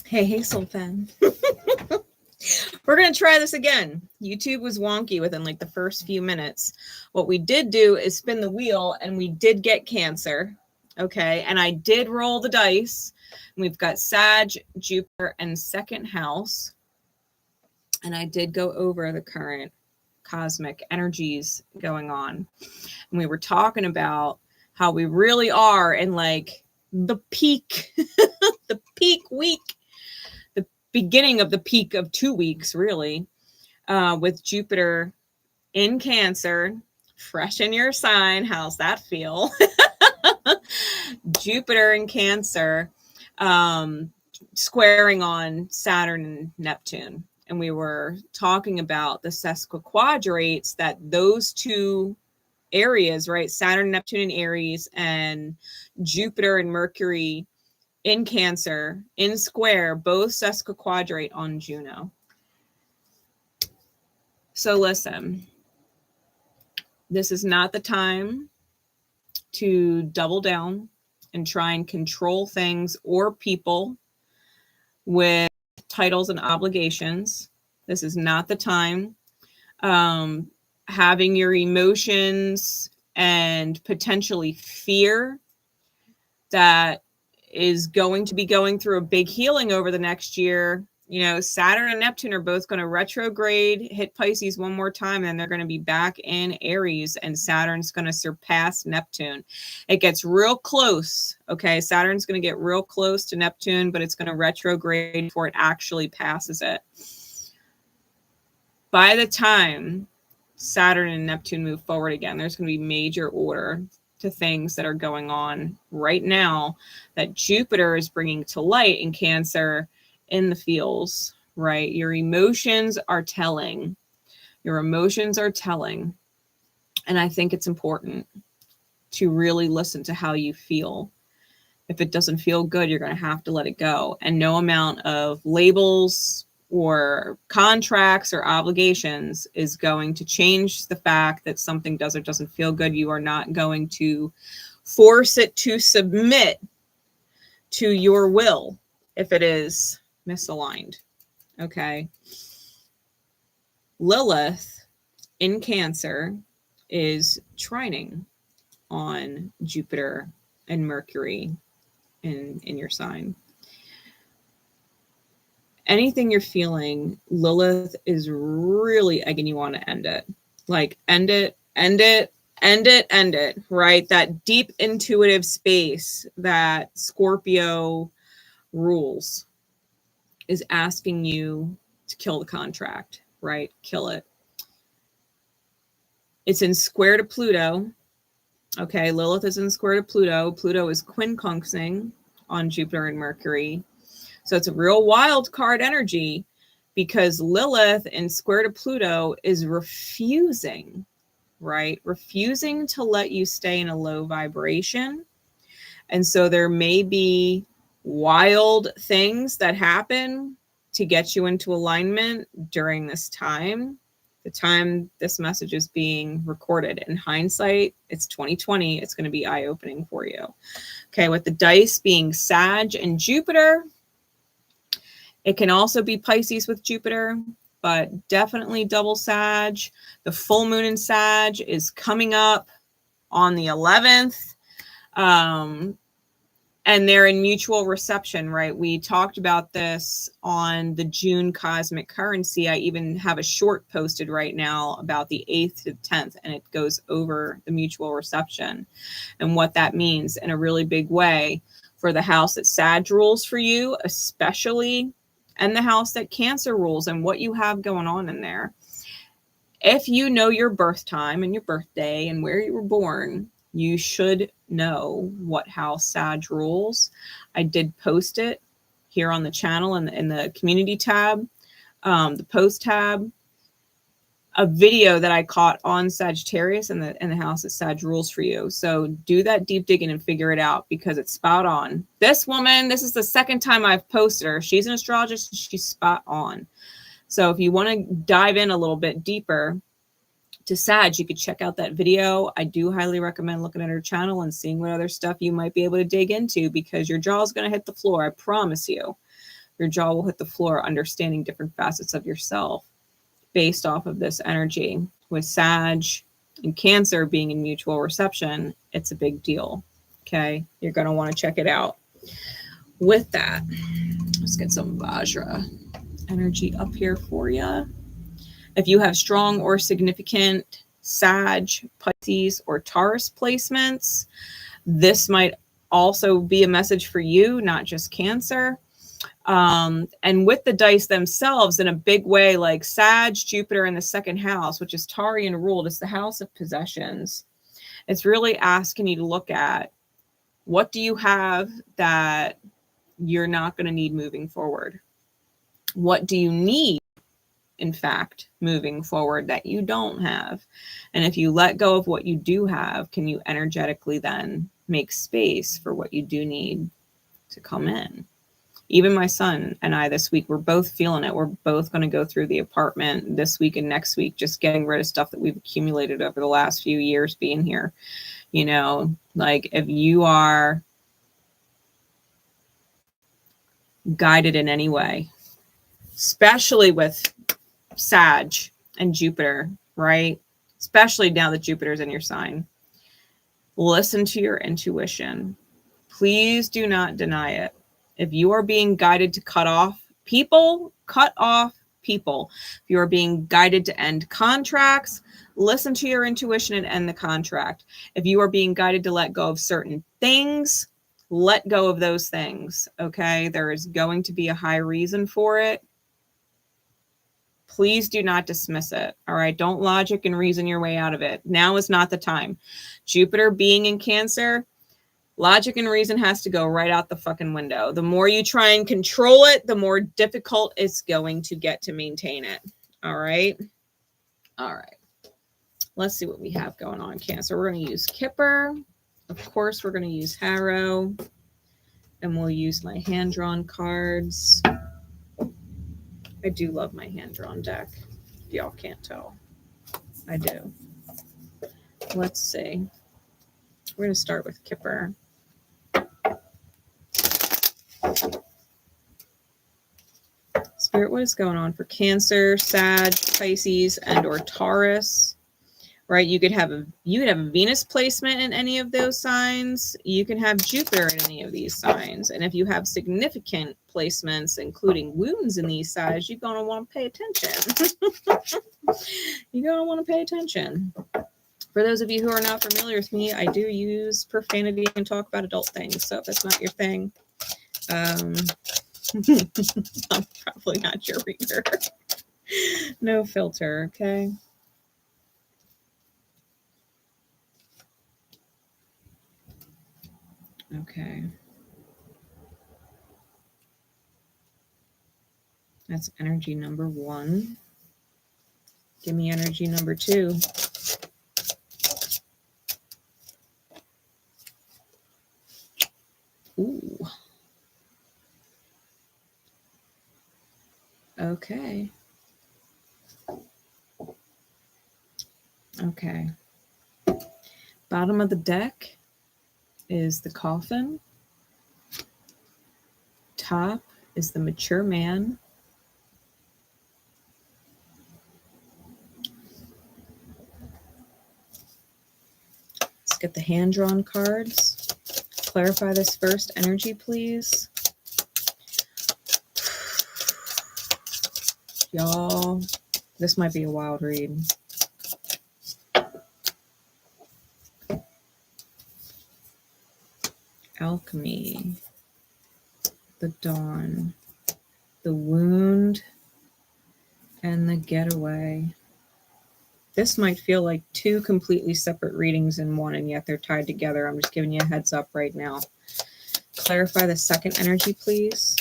Hey, Soul Fan. We're going to try this again. YouTube was wonky within like the first few minutes. What we did do is spin the wheel, and we did get Cancer. Okay. And I did roll the dice. We've got Sag, Jupiter, and second house. And I did go over the current cosmic energies going on. And we were talking about how we really are in like the peak, the peak week, the beginning of the peak of 2 weeks, really, with Jupiter in Cancer, fresh in your sign. How's that feel? Jupiter in Cancer, squaring on Saturn and Neptune. And we were talking about the sesquiquadrates that those two areas, right? Saturn, Neptune in Aries, and Jupiter and Mercury in Cancer, in square, both sesquiquadrate on Juno. So listen, this is not the time to double down and try and control things or people with titles and obligations. This is not the time. Having your emotions and potentially fear that is going to be going through a big healing over the next year. You know, Saturn and Neptune are both going to retrograde, hit Pisces one more time, and they're going to be back in Aries, and Saturn's going to surpass Neptune. It gets real close, okay? Saturn's going to get real close to Neptune, but it's going to retrograde before it actually passes it. By the time Saturn and Neptune move forward again, there's going to be major order to things that are going on right now that Jupiter is bringing to light in Cancer in the feels, right? Your emotions are telling. Your emotions are telling. And I think it's important to really listen to how you feel. If it doesn't feel good, you're going to have to let it go. And no amount of labels or contracts or obligations is going to change the fact that something does or doesn't feel good. You are not going to force it to submit to your will if it is misaligned. Okay. Lilith in Cancer is trining on Jupiter and Mercury in your sign. Anything you're feeling, Lilith is really egging you on to end it. Like, end it, end it, end it, end it, right? That deep intuitive space that Scorpio rules is asking you to kill the contract, right? Kill it. It's in square to Pluto. Okay, Lilith is in square to Pluto. Pluto is quincunxing on Jupiter and Mercury. So it's a real wild card energy because Lilith in square to Pluto is refusing, right? Refusing to let you stay in a low vibration. And so there may be wild things that happen to get you into alignment during this time. The time this message is being recorded. In hindsight, it's 2020. It's going to be eye-opening for you. Okay, with the dice being Sag and Jupiter, it can also be Pisces with Jupiter, but definitely double Sag. The full moon in Sag is coming up on the 11th. And they're in mutual reception, right? We talked about this on the June cosmic currency. I even have a short posted right now about the 8th to 10th, and it goes over the mutual reception and what that means in a really big way for the house that Sag rules for you, especially, and the house that Cancer rules and what you have going on in there. If you know your birth time and your birthday and where you were born, you should know what house Sag rules. I did post it here on the channel in the community tab, the post tab, a video that I caught on Sagittarius and the house that Sag rules for you. So do that deep digging and figure it out because it's spot on. This woman, this is the second time I've posted her. She's an astrologist and she's spot on. So if you want to dive in a little bit deeper to Sag, you could check out that video. I do highly recommend looking at her channel and seeing what other stuff you might be able to dig into because your jaw is going to hit the floor. I promise you. Your jaw will hit the floor, understanding different facets of yourself based off of this energy. With Sag and Cancer being in mutual reception, it's a big deal. Okay, you're going to want to check it out. With that, let's get some Vajra energy up here for you. If you have strong or significant Sag, Pisces, or Taurus placements, this might also be a message for you, not just Cancer. And with the dice themselves, in a big way, like Sag, Jupiter in the second house, which is Taurean ruled, it's the house of possessions. It's really asking you to look at, what do you have that you're not going to need moving forward? What do you need, in fact, moving forward that you don't have? And if you let go of what you do have, can you energetically then make space for what you do need to come in? Even my son and I this week, we're both feeling it. We're both going to go through the apartment this week and next week, just getting rid of stuff that we've accumulated over the last few years being here. You know, like if you are guided in any way, especially with Sag and Jupiter, right? Especially now that Jupiter's in your sign, listen to your intuition. Please do not deny it. If you are being guided to cut off people, cut off people. If you are being guided to end contracts, listen to your intuition and end the contract. If you are being guided to let go of certain things, let go of those things, okay? There is going to be a high reason for it. Please do not dismiss it, all right? Don't logic and reason your way out of it. Now is not the time. Jupiter being in Cancer, logic and reason has to go right out the fucking window. The more you try and control it, the more difficult it's going to get to maintain it, all right? All right. Let's see what we have going on, Cancer. We're going to use Kipper. Of course, we're going to use Harrow. And we'll use my hand-drawn cards. I do love my hand-drawn deck. If y'all can't tell. I do. Let's see. We're going to start with Kipper. Spirit, what is going on for Cancer, Sag, Pisces, and or Taurus? Right? You could have a Venus placement in any of those signs. You can have Jupiter in any of these signs. And if you have significant placements, including wounds in these signs, you're going to want to pay attention. You're going to want to pay attention. For those of you who are not familiar with me, I do use profanity and talk about adult things. So if that's not your thing, I'm probably not your reader. No filter, okay? Okay. That's energy number 1. Give me energy number 2. Ooh. Okay. Okay. Bottom of the deck is the Coffin. Top is the Mature Man. Let's get the hand-drawn cards. Clarify this first energy, please. Y'all, this might be a wild read. Alchemy, the Dawn, the Wound, and the Getaway. This might feel like 2 completely separate readings in one, and yet they're tied together. I'm just giving you a heads up right now. Clarify the second energy, please.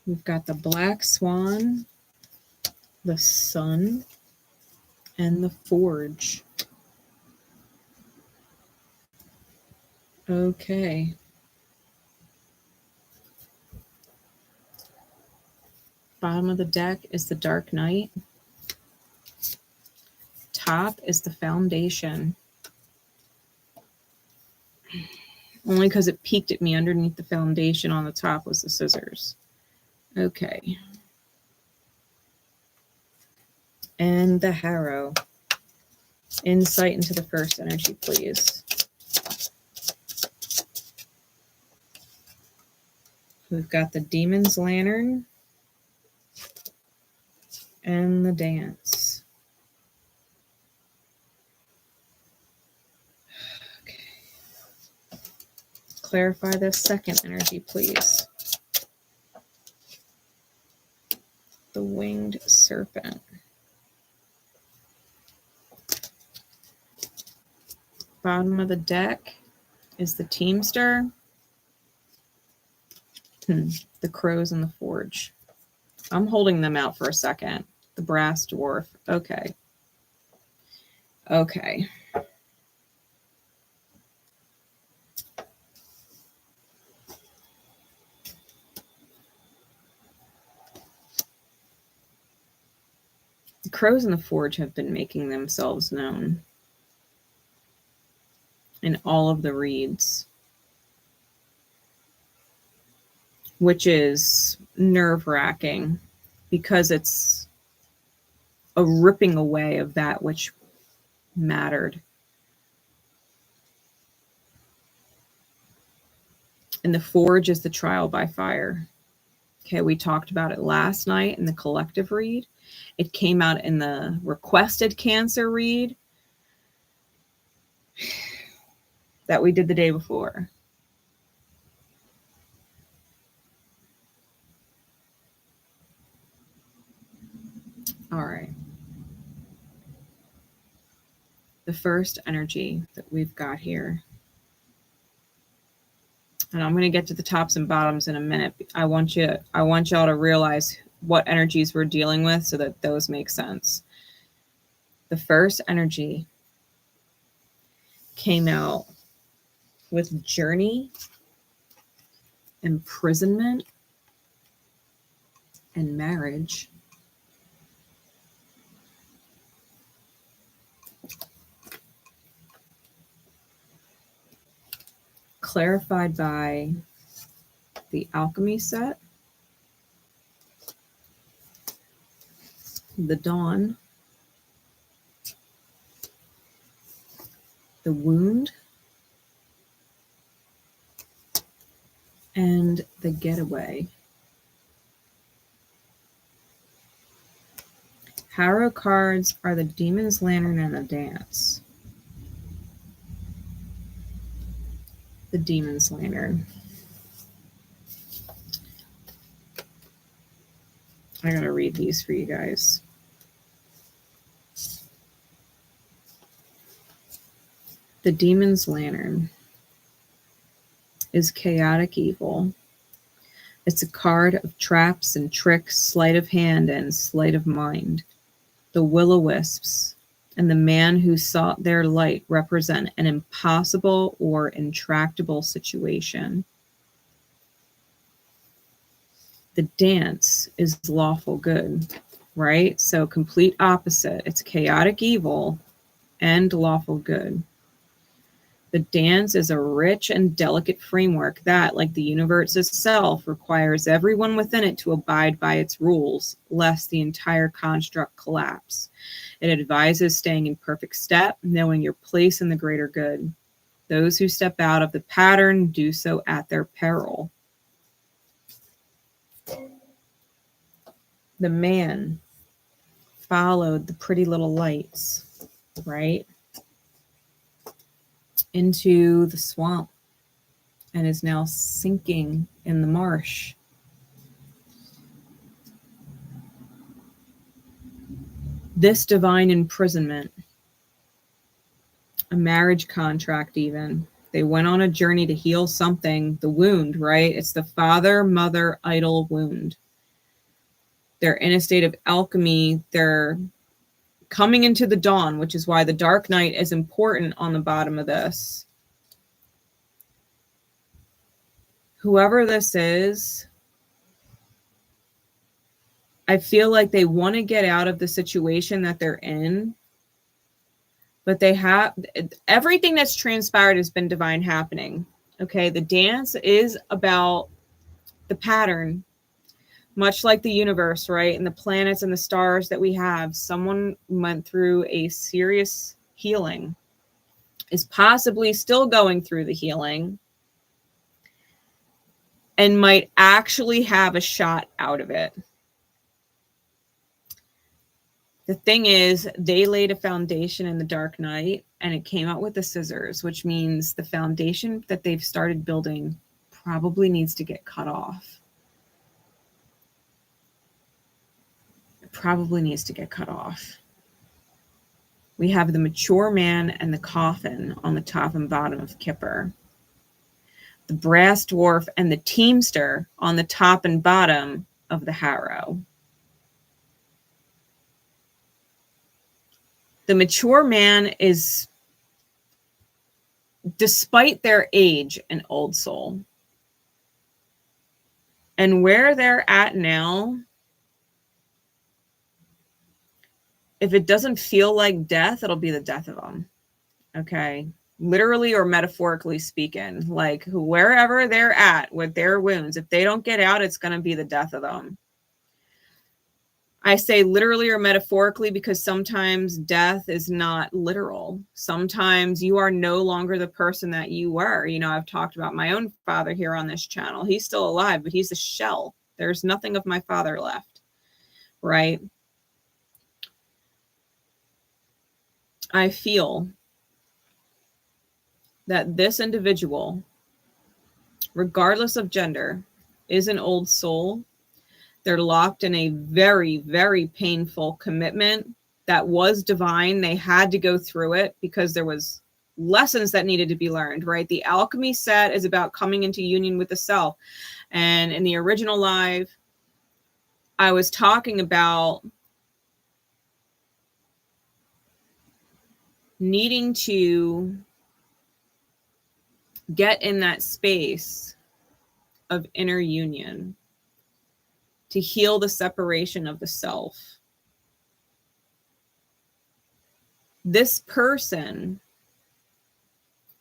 We've got the Black Swan, the Sun, and the Forge. Okay. Bottom of the deck is the Dark Knight. Top is the Foundation. Only because it peeked at me underneath the foundation on the top was the scissors. Okay. And the harrow. Insight into the first energy, please. We've got the Demon's Lantern and the Dance. Okay. Clarify this second energy, please. The Winged Serpent. Bottom of the deck is the Teamster. The Crows in the Forge. I'm holding them out for a second. The Brass Dwarf. Okay. Okay. The Crows in the Forge have been making themselves known in all of the reads, which is nerve-wracking because it's a ripping away of that which mattered. And the Forge is the trial by fire. Okay, we talked about it last night in the collective read. It came out in the requested Cancer read that we did the day before. All right. The first energy that we've got here, and I'm going to get to the tops and bottoms in a minute. I want y'all to realize what energies we're dealing with so that those make sense. The first energy came out with Journey, Imprisonment, and Marriage. Clarified by the Alchemy set, the Dawn, the Wound, and the Getaway. Harrow cards are the Demon's Lantern and the Dance. The Demon's Lantern. I gotta read these for you guys. The Demon's Lantern is chaotic evil. It's a card of traps and tricks, sleight of hand and sleight of mind. The will-o'-wisps and the man who sought their light represent an impossible or intractable situation. The Dance is lawful good, right? So complete opposite. It's chaotic evil and lawful good. The Dance is a rich and delicate framework that, like the universe itself, requires everyone within it to abide by its rules, lest the entire construct collapse. It advises staying in perfect step, knowing your place in the greater good. Those who step out of the pattern do so at their peril. The man followed the pretty little lights, right, into the swamp and is now sinking in the marsh. This divine imprisonment, a marriage contract even, they went on a journey to heal something, the wound, right? It's the father-mother idol wound. They're in a state of alchemy. They're coming into the dawn, which is why the dark night is important on the bottom of this. Whoever this is, I feel like they want to get out of the situation that they're in, but they have everything that's transpired has been divine happening. Okay, the dance is about the pattern, much like the universe, right? And the planets and the stars that we have. Someone went through a serious healing, is possibly still going through the healing, and might actually have a shot out of it. The thing is, they laid a foundation in the dark night and it came out with the scissors, which means the foundation that they've started building probably needs to get cut off. It probably needs to get cut off. We have the mature man and the coffin on the top and bottom of Kipper. The brass dwarf and the teamster on the top and bottom of the harrow. The mature man is, despite their age, an old soul. And where they're at now, if it doesn't feel like death, it'll be the death of them. Okay? Literally or metaphorically speaking, like wherever they're at with their wounds, if they don't get out, it's going to be the death of them. I say literally or metaphorically because sometimes death is not literal. Sometimes you are no longer the person that you were. You know, I've talked about my own father here on this channel. He's still alive, but he's a shell. There's nothing of my father left, right? I feel that this individual, regardless of gender, is an old soul. They're locked in a very, very painful commitment that was divine. They had to go through it because there was lessons that needed to be learned, right? The alchemy set is about coming into union with the self. And in the original live, I was talking about needing to get in that space of inner union to heal the separation of the self. This person,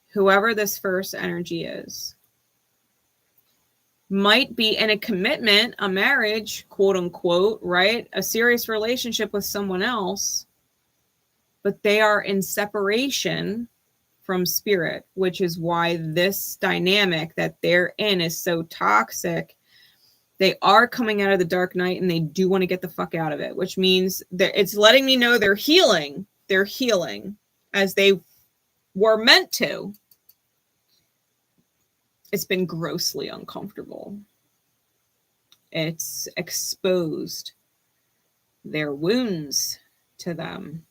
whoever this first energy is, might be in a commitment, a marriage, quote unquote, right? A serious relationship with someone else, but they are in separation from spirit, which is why this dynamic that they're in is so toxic. They are coming out of the dark night and they do want to get the fuck out of it, which means that it's letting me know they're healing. They're healing as they were meant to. It's been grossly uncomfortable. It's exposed their wounds to them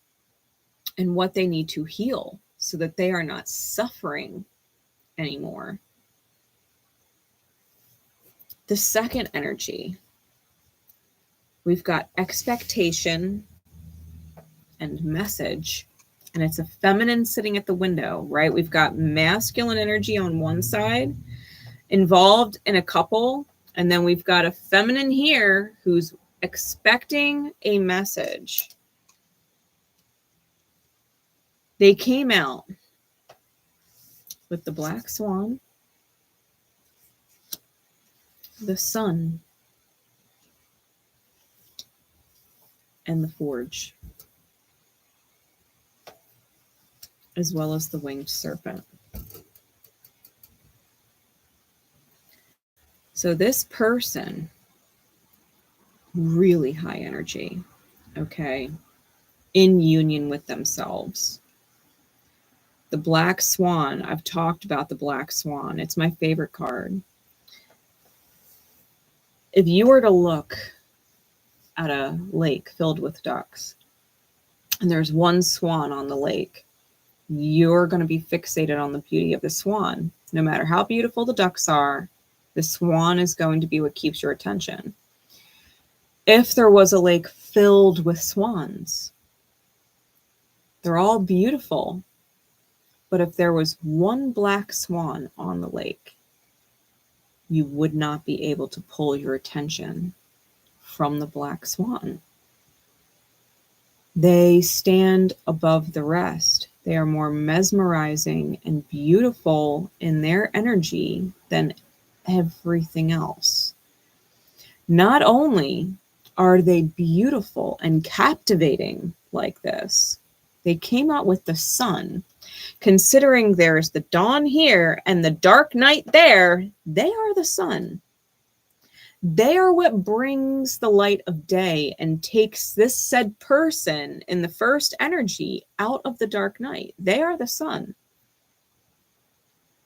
and what they need to heal so that they are not suffering anymore. The second energy, we've got expectation and message, and it's a feminine sitting at the window, right? We've got masculine energy on one side, involved in a couple, and then we've got a feminine here who's expecting a message. They came out with the black swan, the sun, and the forge, as well as the winged serpent. So this person, really high energy, okay, in union with themselves. The black swan, I've talked about the black swan. It's my favorite card. If you were to look at a lake filled with ducks and there's one swan on the lake, you're going to be fixated on the beauty of the swan. No matter how beautiful the ducks are, the swan is going to be what keeps your attention. If there was a lake filled with swans, they're all beautiful. But if there was one black swan on the lake, you would not be able to pull your attention from the black swan. They stand above the rest. They are more mesmerizing and beautiful in their energy than everything else. Not only are they beautiful and captivating like this, they came out with the sun. Considering there's the dawn here and the dark night there, they are the sun. They are what brings the light of day and takes this said person in the first energy out of the dark night. They are the sun.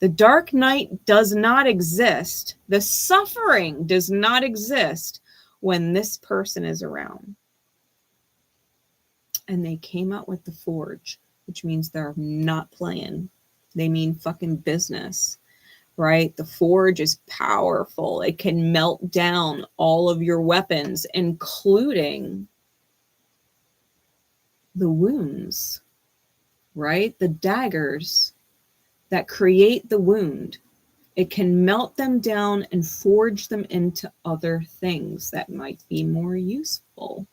The dark night does not exist. The suffering does not exist when this person is around. And they came out with the forge, which means they're not playing. They mean fucking business, right? The forge is powerful. It can melt down all of your weapons, including the wounds, right? The daggers that create the wound. It can melt them down and forge them into other things that might be more useful.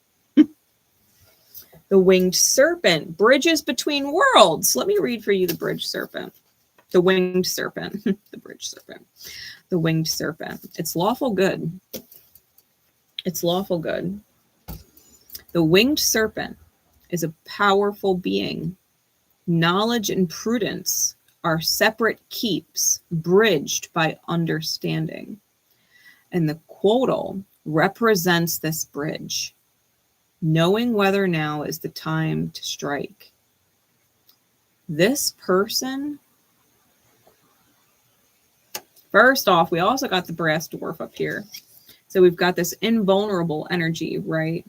The winged serpent bridges between worlds. Let me read for you the bridge serpent. The winged serpent. The bridge serpent. The winged serpent. It's lawful good. It's lawful good. The winged serpent is a powerful being. Knowledge and prudence are separate keeps bridged by understanding. And the 𝗦𝘂𝗿 represents this bridge. Knowing whether now is the time to strike. This person, first off, we also got the brass dwarf up here. So we've got this invulnerable energy, right?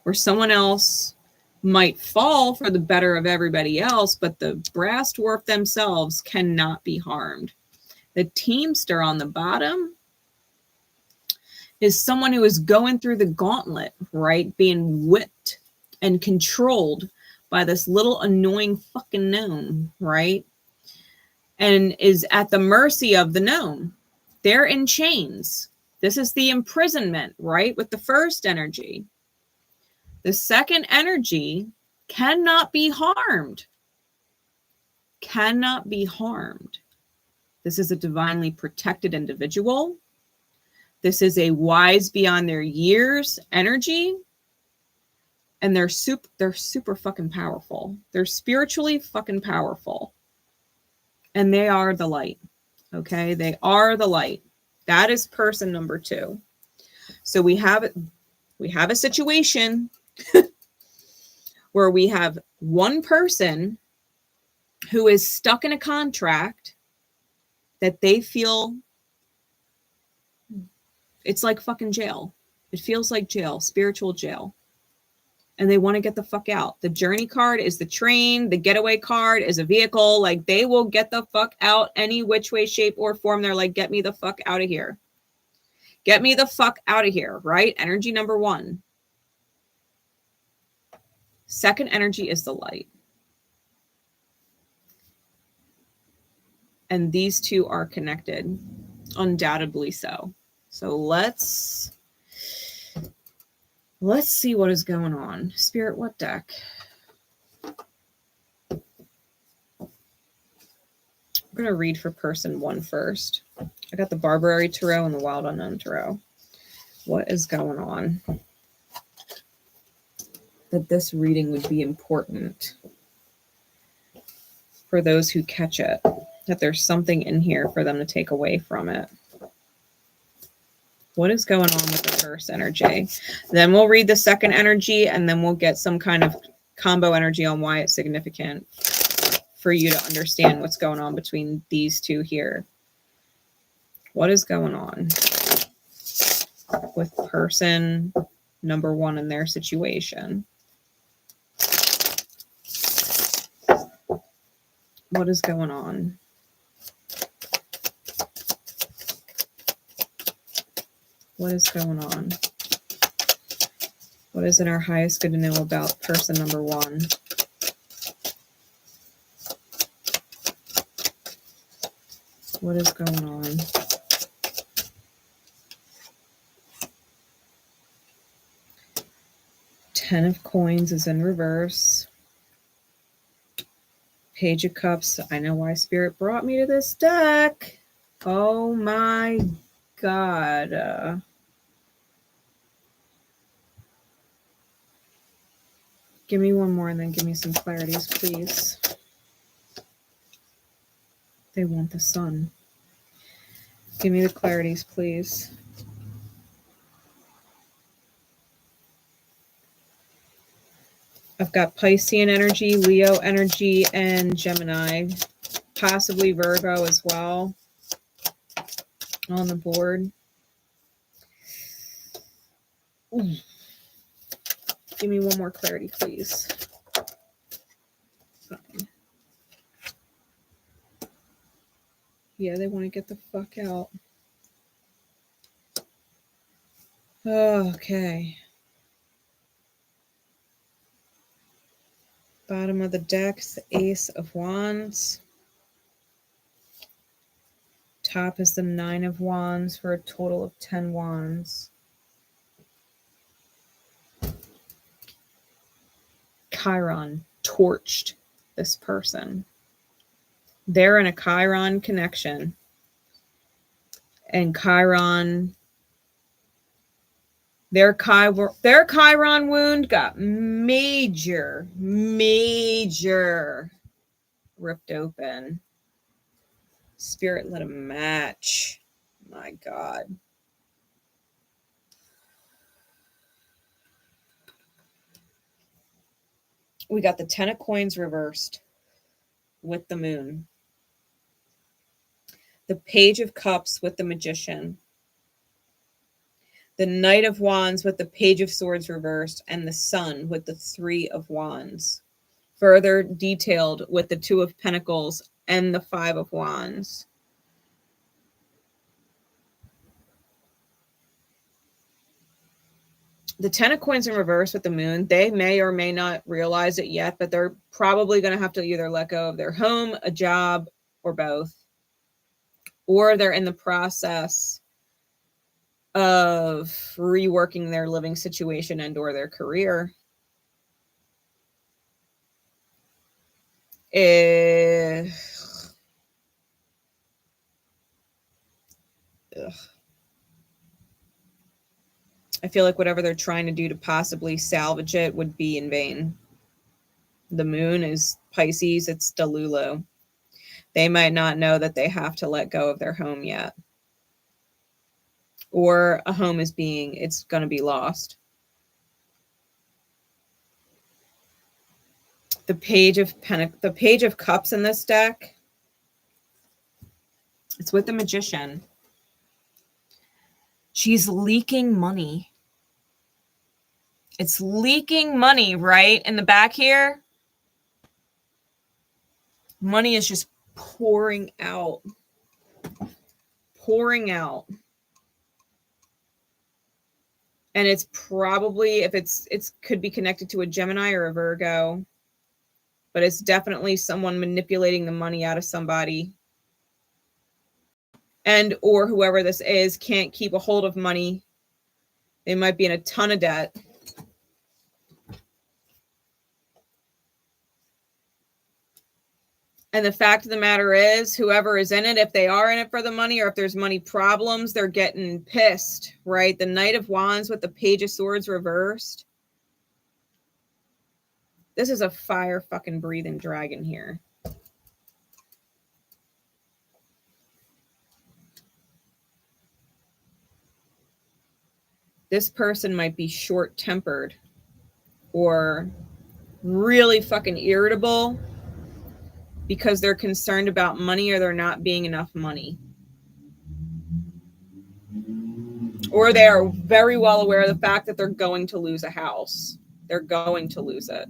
Where someone else might fall for the better of everybody else, but the brass dwarf themselves cannot be harmed. The teamster on the bottom is someone who is going through the gauntlet, right? Being whipped and controlled by this little annoying fucking gnome, right? And is at the mercy of the gnome. They're in chains. This is the imprisonment, right? With the first energy. The second energy cannot be harmed. Cannot be harmed. This is a divinely protected individual. This is a wise beyond their years energy. And they're super fucking powerful. They're spiritually fucking powerful. And they are the light. Okay? They are the light. That is person number 2. So we have a situation where we have one person who is stuck in a contract that they feel it's like fucking jail. It feels like jail, spiritual jail. And they want to get the fuck out. The journey card is the train. The getaway card is a vehicle. Like, they will get the fuck out any which way, shape, or form. They're like, get me the fuck out of here. Get me the fuck out of here, right? Energy number 1. Second energy is the light. And these two are connected, undoubtedly so. So let's see what is going on. Spirit, what deck? I'm going to read for person 1 first. I got the Barbary Tarot and the Wild Unknown Tarot. What is going on? That this reading would be important for those who catch it. That there's something in here for them to take away from it. What is going on with the first energy? Then we'll read the second energy, and then we'll get some kind of combo energy on why it's significant for you to understand what's going on between these two here. What is going on with person number 1 in their situation? What is going on? What is going on? What is in our highest good to know about person number 1? What is going on? Ten of Coins is in reverse. Page of Cups. I know why Spirit brought me to this deck. Oh my God. Give me one more and then give me some clarities, please. They want the sun. Give me the clarities, please. I've got Piscean energy, Leo energy, and Gemini. Possibly Virgo as well on the board. Ooh. Give me one more clarity, please. Fine. Yeah, they want to get the fuck out. Okay. Bottom of the deck, the Ace of Wands. Top is the 9 of Wands for a total of 10 Wands. Chiron torched this person. They're in a Chiron connection. And Chiron, their Chiron wound got major ripped open. Spirit let them match. My God. We got the 10 of coins reversed with the moon. The Page of Cups with the Magician. The Knight of Wands with the Page of Swords reversed, and the Sun with the 3 of Wands. Further detailed with the 2 of Pentacles and the 5 of Wands. The 10 of Coins in reverse with the moon, they may or may not realize it yet, but they're probably going to have to either let go of their home, a job, or both. Or they're in the process of reworking their living situation and or their career. I feel like whatever they're trying to do to possibly salvage it would be in vain. The moon is Pisces, it's Delulu. They might not know that they have to let go of their home yet. Or a home is it's going to be lost. The Page of Cups in this deck, it's with the Magician. She's leaking money. It's leaking money, right? In the back here, money is just pouring out. Pouring out. And it's probably, if it's could be connected to a Gemini or a Virgo, but it's definitely someone manipulating the money out of somebody. And or whoever this is can't keep a hold of money. They might be in a ton of debt. And the fact of the matter is, whoever is in it, if they are in it for the money or if there's money problems, they're getting pissed, right? The Knight of Wands with the Page of Swords reversed. This is a fire fucking breathing dragon here. This person might be short-tempered or really fucking irritable because they're concerned about money or there not being enough money. Or they are very well aware of the fact that they're going to lose a house. They're going to lose it.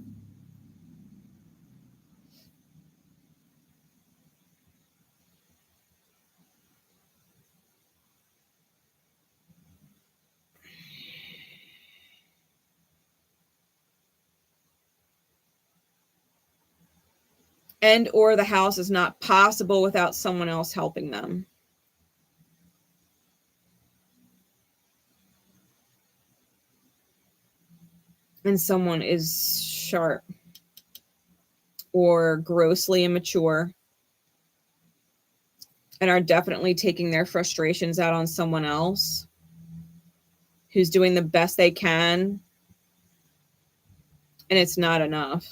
And or the house is not possible without someone else helping them. And someone is sharp. or grossly immature, and are definitely taking their frustrations out on someone else who's doing the best they can, and it's not enough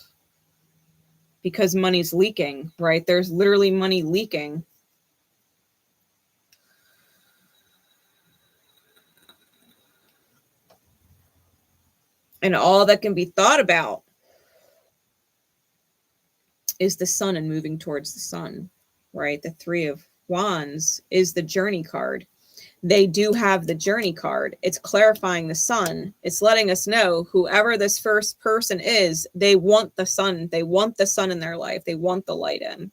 because money's leaking, right? There's literally money leaking. And all that can be thought about is the sun and moving towards the sun, right? The Three of Wands is the journey card. They do have the journey card. It's clarifying the sun. It's letting us know whoever this first person is, they want the sun. They want the sun in their life. They want the light in.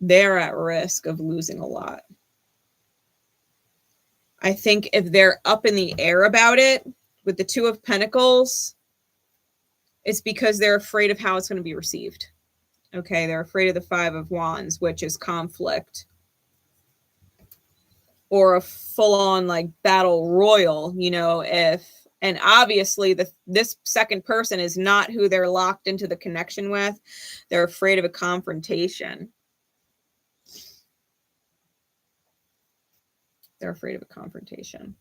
They're at risk of losing a lot. I think if they're up in the air about it with the Two of Pentacles, it's because they're afraid of how it's going to be received. Okay, they're afraid of the Five of Wands, which is conflict. Or a full-on like battle royal, you know, and obviously this second person is not who they're locked into the connection with. They're afraid of a confrontation. They're afraid of a confrontation.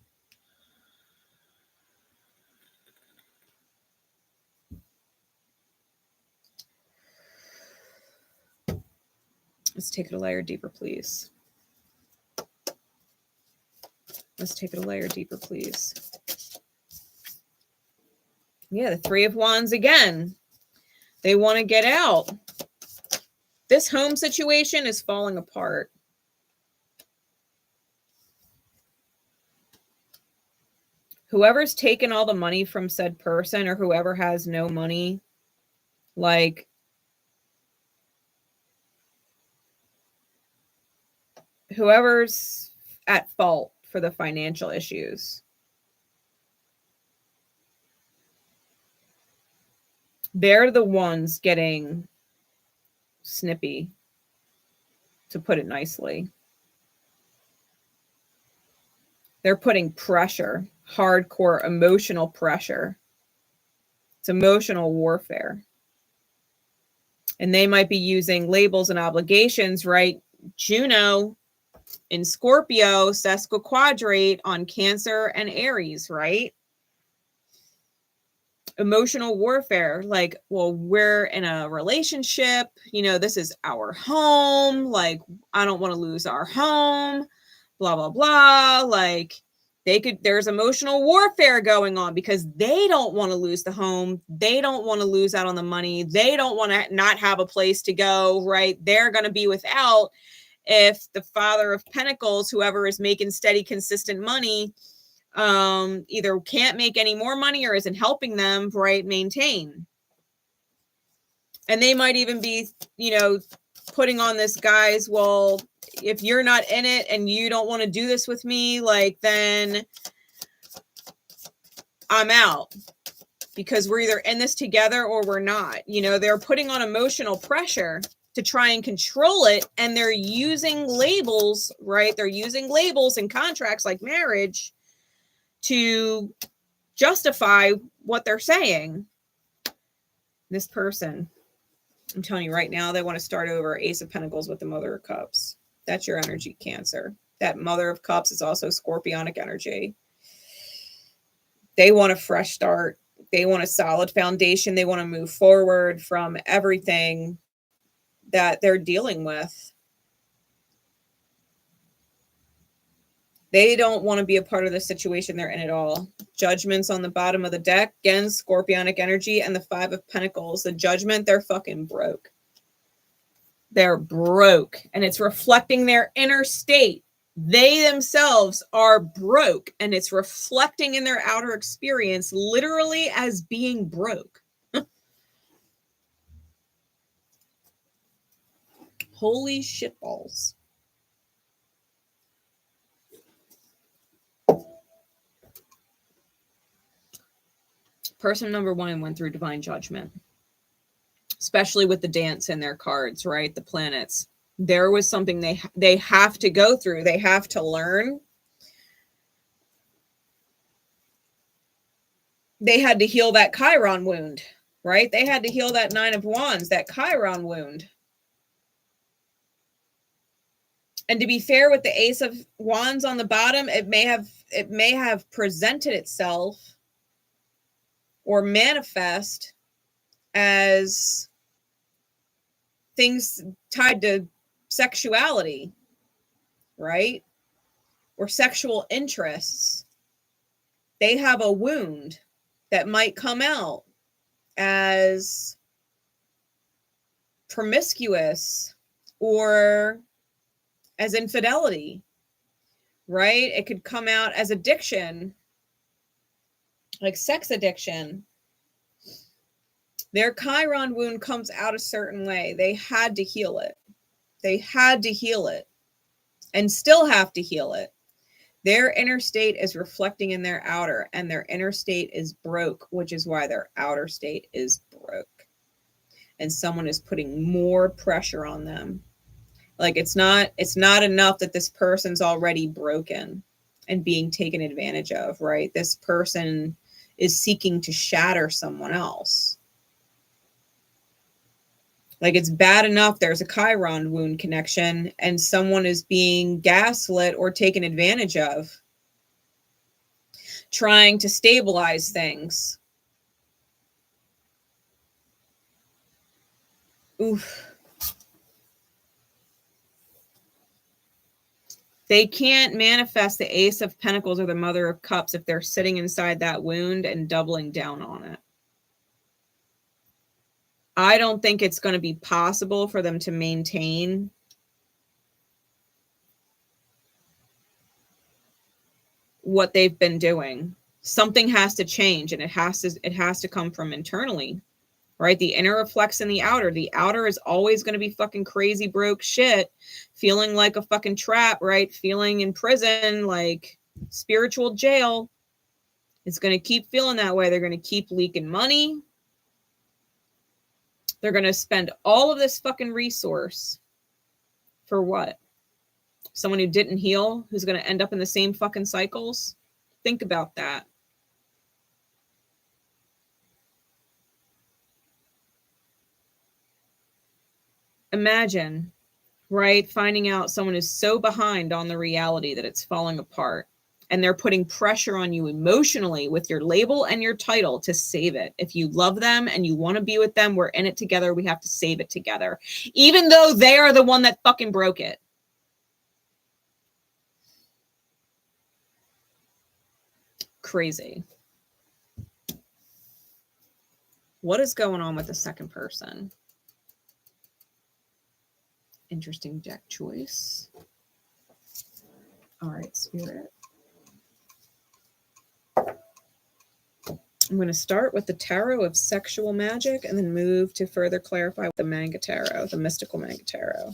Let's take it a layer deeper, please. Let's take it a layer deeper, please. Yeah, the Three of Wands again. They want to get out. This home situation is falling apart. Whoever's taken all the money from said person, or whoever has no money, like, whoever's at fault for the financial issues, they're the ones getting snippy, to put it nicely. They're putting pressure, hardcore emotional pressure. It's emotional warfare. And they might be using labels and obligations, right? Juno in Scorpio, sesquil quadrate on Cancer and Aries, right? Emotional warfare, like, well, we're in a relationship, you know, this is our home, like, I don't want to lose our home, blah, blah, blah. Like, there's emotional warfare going on because they don't want to lose the home. They don't want to lose out on the money. They don't want to not have a place to go, right? They're going to be without if the Father of Pentacles, whoever is making steady, consistent money, either can't make any more money or isn't helping them, right, maintain. And they might even be, you know, putting on this, guys, well, if you're not in it and you don't want to do this with me, like, then I'm out, because we're either in this together or we're not. You know, they're putting on emotional pressure to try and control it, and they're using labels, right? They're using labels and contracts like marriage to justify what they're saying. This person, I'm telling you right now, they want to start over. Ace of Pentacles with the Mother of Cups. That's your energy, Cancer. That Mother of Cups is also scorpionic energy. They want a fresh start. They want a solid foundation. They want to move forward from everything that they're dealing with. They don't want to be a part of the situation they're in at all. Judgment's on the bottom of the deck. Again, scorpionic energy and the Five of Pentacles. The Judgment, they're fucking broke. They're broke. And it's reflecting their inner state. They themselves are broke. And it's reflecting in their outer experience literally as being broke. Holy shitballs. Person number one went through divine judgment, especially with the dance in their cards, right? The planets. There was something they have to go through. They have to learn. They had to heal that Chiron wound, right? They had to heal that Nine of Wands, that Chiron wound. And to be fair, with the Ace of Wands on the bottom, it may have presented itself or manifest as things tied to sexuality, right? Or sexual interests. They have a wound that might come out as promiscuous or as infidelity, right? It could come out as addiction, like sex addiction. Their Chiron wound comes out a certain way. They had to heal it. They had to heal it and still have to heal it. Their inner state is reflecting in their outer, and their inner state is broke, which is why their outer state is broke. And someone is putting more pressure on them. Like it's not enough that this person's already broken and being taken advantage of, right? This person is seeking to shatter someone else. Like it's bad enough there's a Chiron wound connection and someone is being gaslit or taken advantage of, trying to stabilize things. Oof. They can't manifest the Ace of Pentacles or the Mother of Cups if they're sitting inside that wound and doubling down on it. I don't think it's going to be possible for them to maintain what they've been doing. Something has to change, and it has to come from internally, right? The inner reflects in the outer. The outer is always going to be fucking crazy broke shit, feeling like a fucking trap, right? Feeling in prison, like spiritual jail. It's going to keep feeling that way. They're going to keep leaking money. They're going to spend all of this fucking resource for what? Someone who didn't heal, who's going to end up in the same fucking cycles? Think about that. Imagine, right, finding out someone is so behind on the reality that it's falling apart, and they're putting pressure on you emotionally with your label and your title to save it. If you love them and you want to be with them, we're in it together. We have to save it together, even though they are the one that fucking broke it. Crazy. What is going on with the second person? Interesting deck choice. All right, Spirit. I'm going to start with the Tarot of Sexual Magic and then move to further clarify the Manga Tarot, the Mystical Manga Tarot.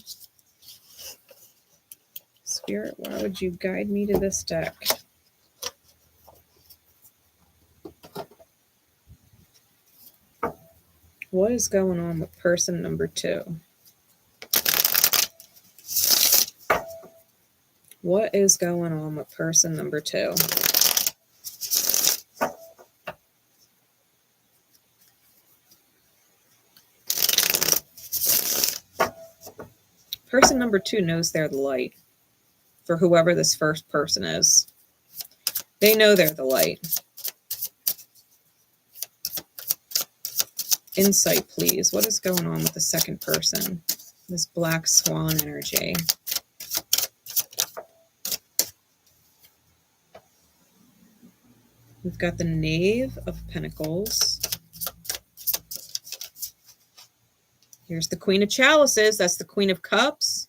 Spirit, why would you guide me to this deck? What is going on with person number 2? What is going on with person number 2? Person number 2 knows they're the light for whoever this first person is. They know they're the light. Insight, please. What is going on with the second person? This black swan energy. We've got the Knave of Pentacles. Here's the Queen of Chalices. That's the Queen of Cups.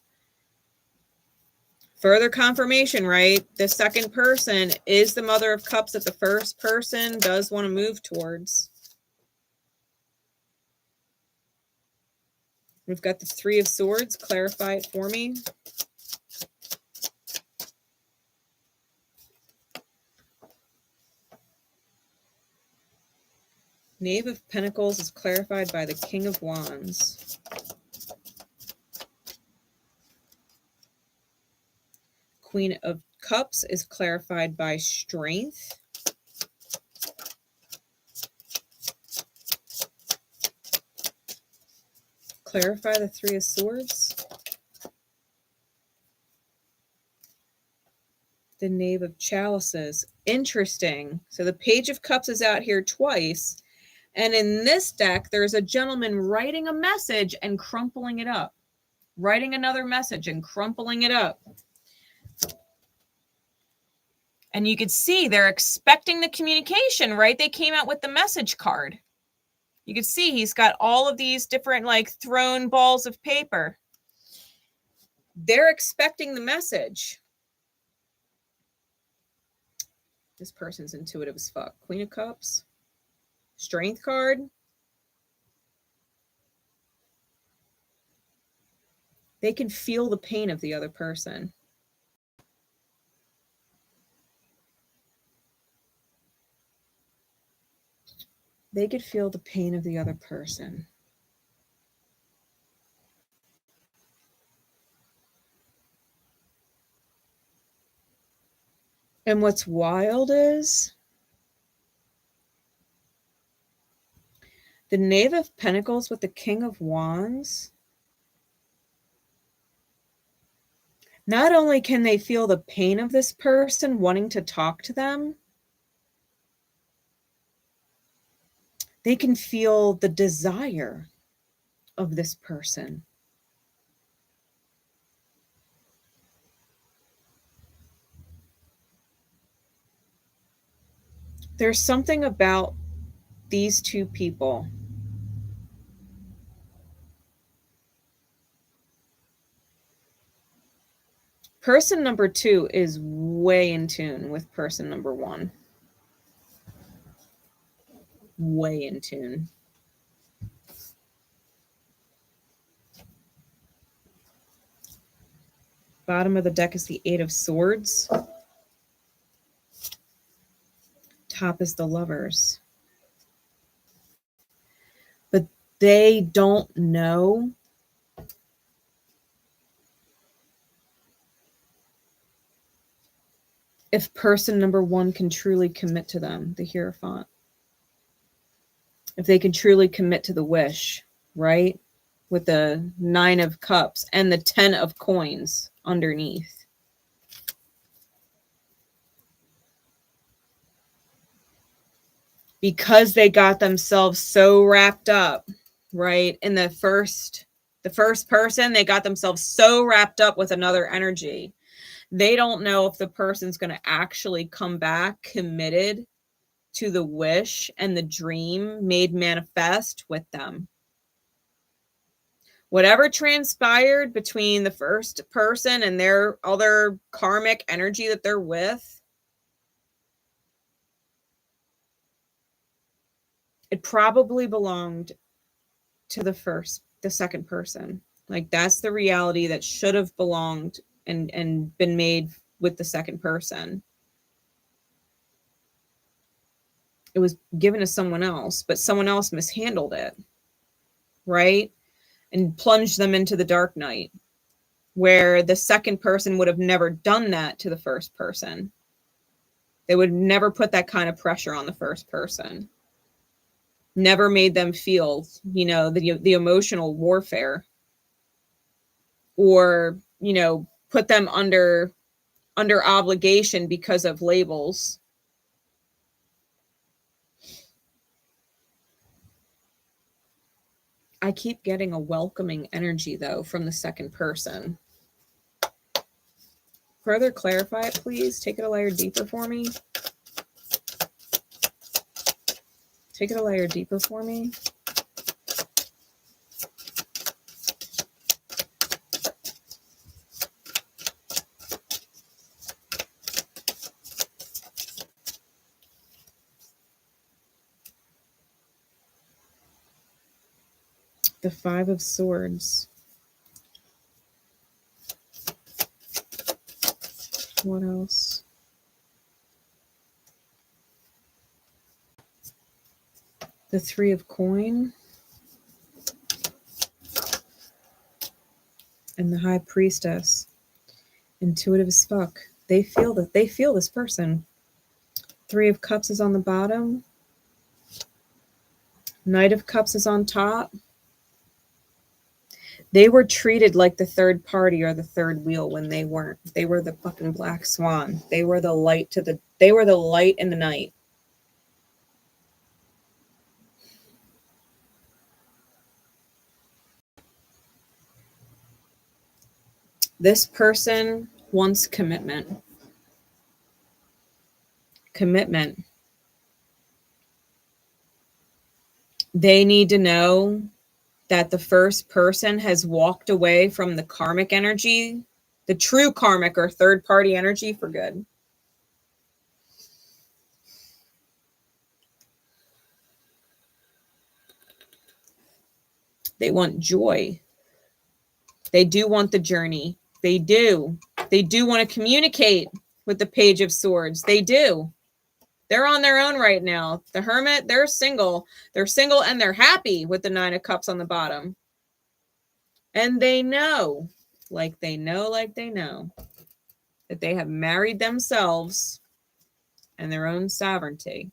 Further confirmation, right? The second person is the Mother of Cups that the first person does want to move towards. We've got the Three of Swords. Clarify it for me. Knave of Pentacles is clarified by the King of Wands. Queen of Cups is clarified by strength. Clarify the Three of Swords. The Knave of Chalices. Interesting. So the Page of Cups is out here twice. And in this deck, there's a gentleman writing a message and crumpling it up. Writing another message and crumpling it up. And you could see they're expecting the communication, right? They came out with the message card. You can see he's got all of these different like thrown balls of paper. They're expecting the message. This person's intuitive as fuck. Queen of Cups. Strength card. They can feel the pain of the other person. They could feel the pain of the other person. And what's wild is the Knave of Pentacles with the King of Wands. Not only can they feel the pain of this person wanting to talk to them, they can feel the desire of this person. There's something about these two people. Person number 2 is way in tune with person number 1. Way in tune. Bottom of the deck is the Eight of Swords. Top is the Lovers. But they don't know if person number 1 can truly commit to them, the Hierophant. If they can truly commit to the wish, right? With the 9 of Cups and the 10 of Coins underneath. Because they got themselves so wrapped up, right? In the first person, they got themselves so wrapped up with another energy. They don't know if the person's going to actually come back committed to the wish and the dream made manifest with them. Whatever transpired between the first person and their other karmic energy that they're with, it probably belonged to the second person. Like that's the reality that should have belonged and been made with the second person. It was given to someone else, but someone else mishandled it, right? And plunged them into the dark night, where the second person would have never done that to the first person. They would never put that kind of pressure on the first person. Never made them feel, you know, the emotional warfare, or, you know, put them under obligation because of labels. I keep getting a welcoming energy, though, from the second person. Further clarify it, please. Take it a layer deeper for me. Take it a layer deeper for me. The Five of Swords. What else? The Three of Coin. And the High Priestess. Intuitive as fuck. They feel this person. Three of Cups is on the bottom. Knight of Cups is on top. They were treated like the third party or the third wheel when they weren't. They were the fucking black swan. They were the light they were the light in the night. This person wants commitment. Commitment. They need to know that the first person has walked away from the karmic energy, the true karmic or third party energy, for good. They want joy. They do want the journey. They do. They do want to communicate with the Page of Swords. They do. They're on their own right now. The Hermit, they're single. They're single and they're happy with the Nine of Cups on the bottom. And they know, like they know, that they have married themselves and their own sovereignty.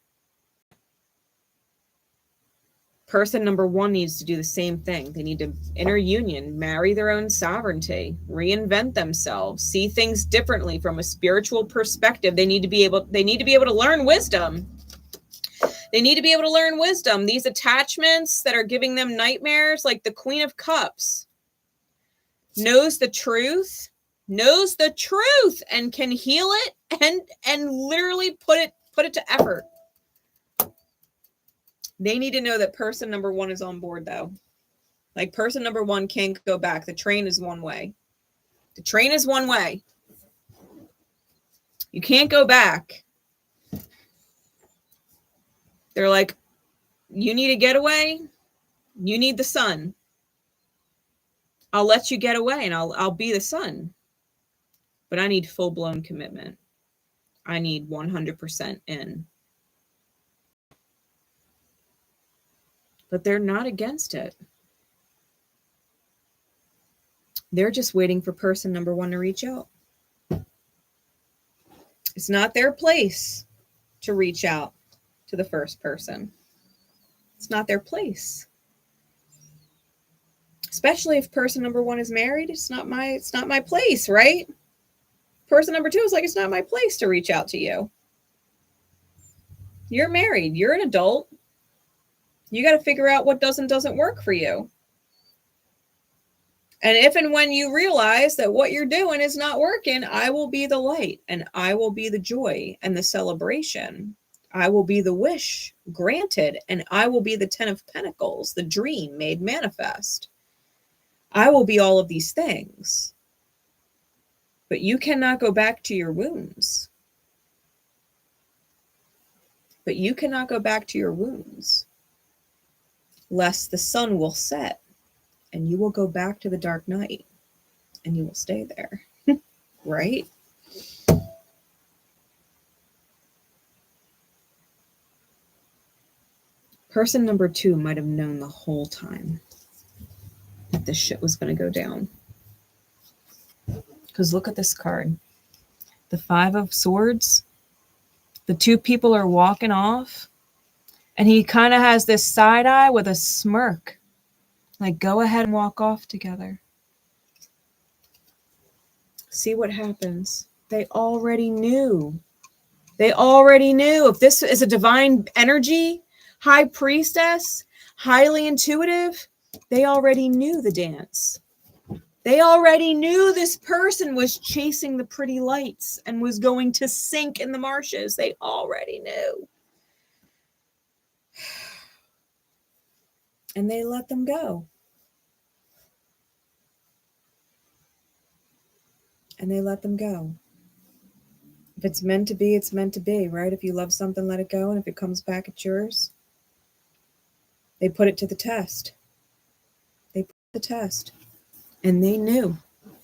Person number one needs to do the same thing. They need to inner union, marry their own sovereignty, reinvent themselves, see things differently from a spiritual perspective. They need to be able to learn wisdom. They need to be able to learn wisdom. These attachments that are giving them nightmares, like the Queen of Cups, knows the truth and can heal it and literally put it to effort. They need to know that person number one is on board, though. Like, person number one can't go back. The train is one way. The train is one way. You can't go back. They're like, you need a getaway. You need the sun. I'll let you get away and I'll be the sun. But I need full-blown commitment. I need 100% in. But they're not against it. They're just waiting for person number one to reach out. It's not their place to reach out to the first person. It's not their place. Especially if person number one is married. It's not my place, right? Person number two is like, it's not my place to reach out to you. You're married. You're an adult. You got to figure out what doesn't work for you. And if and when you realize that what you're doing is not working, I will be the light and I will be the joy and the celebration. I will be the wish granted and I will be the 10 of Pentacles, the dream made manifest. I will be all of these things. But you cannot go back to your wounds. Lest the sun will set and you will go back to the dark night and you will stay there. Right? Person number two might have known the whole time that this shit was going to go down. Because look at this card. The Five of Swords. The two people are walking off. And he kind of has this side eye with a smirk. Like, go ahead and walk off together. See what happens. They already knew. If this is a divine energy, high priestess, highly intuitive, they already knew the dance. They already knew this person was chasing the pretty lights and was going to sink in the marshes. They already knew. And they let them go. If it's meant to be, it's meant to be, right? If you love something, let it go. And if it comes back, it's yours. They put it to the test. And they knew.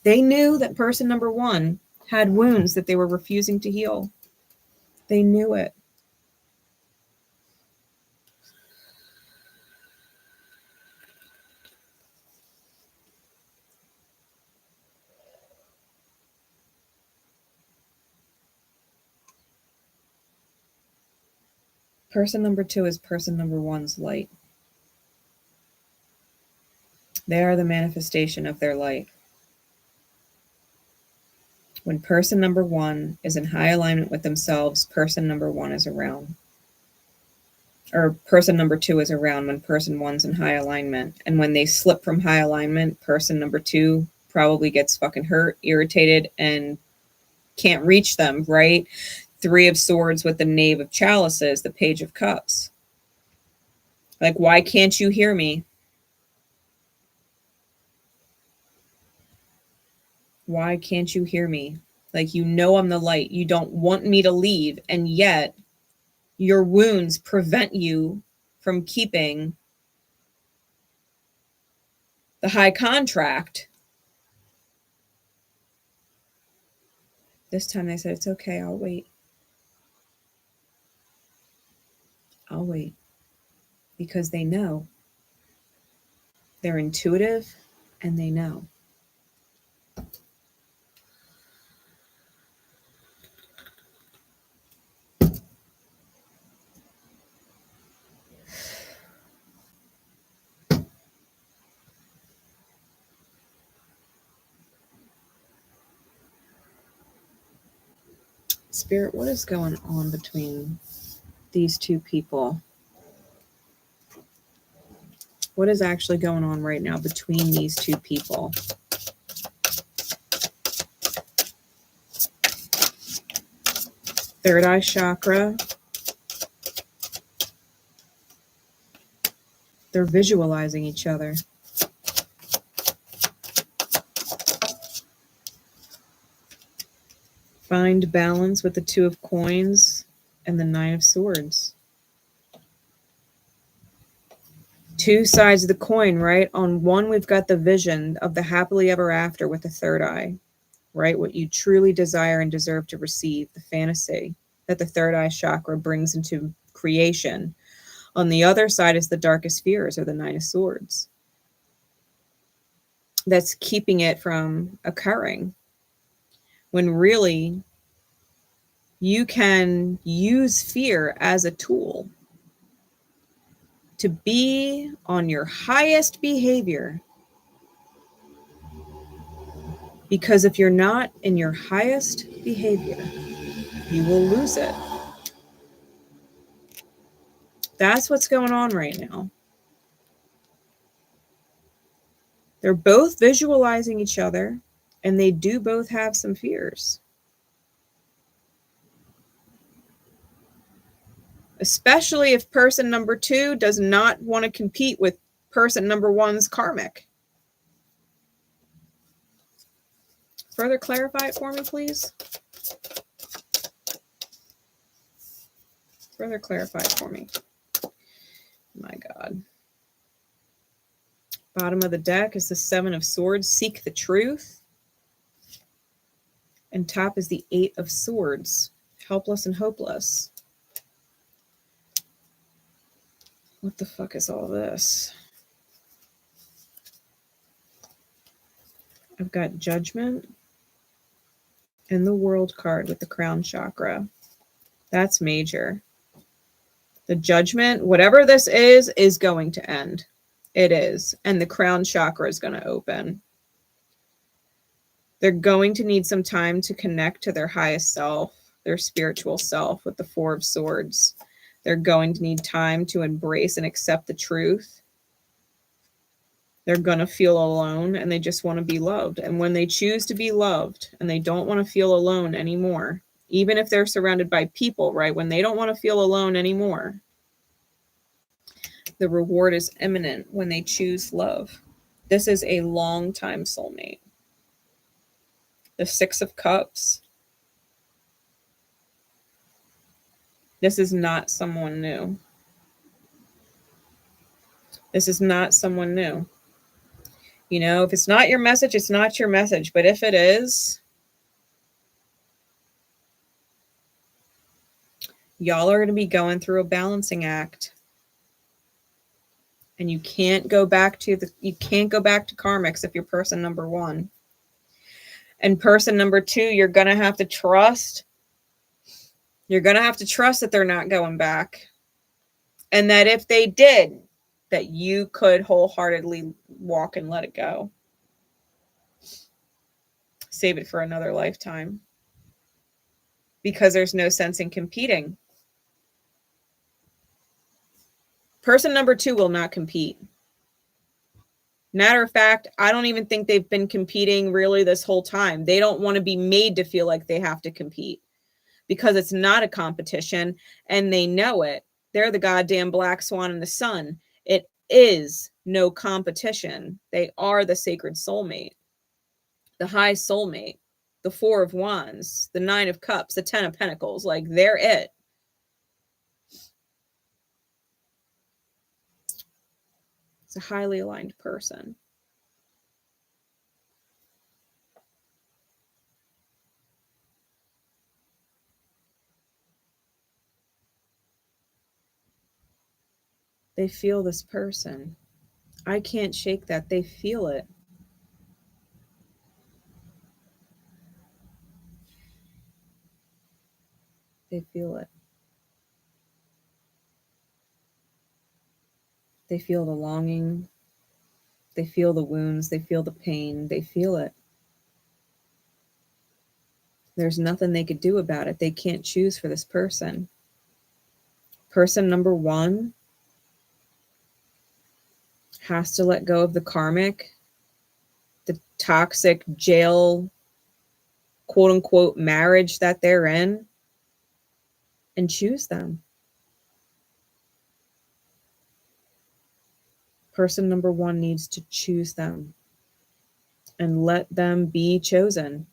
They knew that person number one had wounds that they were refusing to heal. They knew it. Person number two is person number one's light. They are the manifestation of their light. When person number one is in high alignment with themselves, person number one is around. Or person number two is around when person one's in high alignment. And when they slip from high alignment, person number two probably gets fucking hurt, irritated, and can't reach them, right? Three of Swords with the Knave of Chalices, the Page of Cups. Like, why can't you hear me? Why can't you hear me? Like, you know I'm the light. You don't want me to leave, and yet your wounds prevent you from keeping the high contract. This time they said, it's okay, I'll wait. I'll wait. Because they know. They're intuitive and they know. Spirit, what is going on between these two people? What is actually going on right now between these two people? Third eye chakra. They're visualizing each other. Find balance with the Two of Coins and the Nine of Swords. Two sides of the coin, right? On one, we've got the vision of the happily ever after with the third eye, right? What you truly desire and deserve to receive, the fantasy that the third eye chakra brings into creation. On the other side is the darkest fears, or the Nine of Swords. That's keeping it from occurring. When really, you can use fear as a tool to be on your highest behavior. Because if you're not in your highest behavior, you will lose it. That's what's going on right now. They're both visualizing each other, and they do both have some fears. Especially if person number two does not want to compete with person number one's karmic. Further clarify it for me, please. Further clarify it for me. My God. Bottom of the deck is the Seven of Swords. Seek the truth. And top is the Eight of Swords. Helpless and hopeless. What the fuck is all this? I've got Judgment and the World card with the Crown chakra. That's major. The Judgment, whatever this is going to end. It is. And the Crown chakra is going to open. They're going to need some time to connect to their highest self, their spiritual self, with the Four of Swords. They're going to need time to embrace and accept the truth. They're going to feel alone, and they just want to be loved. And when they choose to be loved and they don't want to feel alone anymore, even if they're surrounded by people, right? When they don't want to feel alone anymore, the reward is imminent when they choose love. This is a long-time soulmate. The Six of Cups. This is not someone new. This is not someone new. You know, if it's not your message, it's not your message. But if it is, y'all are going to be going through a balancing act. And you can't go back to karmics if you're person number one. And person number two, you're going to have to trust. You're going to have to trust that they're not going back. And that if they did, that you could wholeheartedly walk and let it go. Save it for another lifetime. Because there's no sense in competing. Person number 2 will not compete. Matter of fact, I don't even think they've been competing really this whole time. They don't want to be made to feel like they have to compete because it's not a competition and they know it. They're the goddamn black swan in the sun. It is no competition. They are the sacred soulmate, the high soulmate, the 4 of Wands, the 9 of Cups, the 10 of Pentacles. Like, they're it. It's a highly aligned person. They feel this person. I can't shake that. They feel it. They feel it. They feel the longing. They feel the wounds. They feel the pain. They feel it. There's nothing they could do about it. They can't choose for this person. Person number 1 has to let go of the karmic, the toxic jail, quote unquote, marriage that they're in, and choose them. Person number 1 needs to choose them and let them be chosen.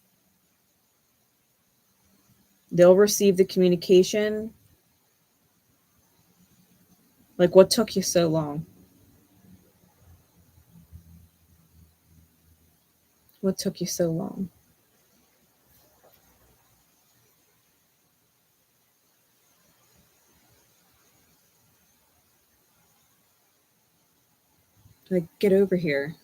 They'll receive the communication. Like, what took you so long? What took you so long? Like, get over here.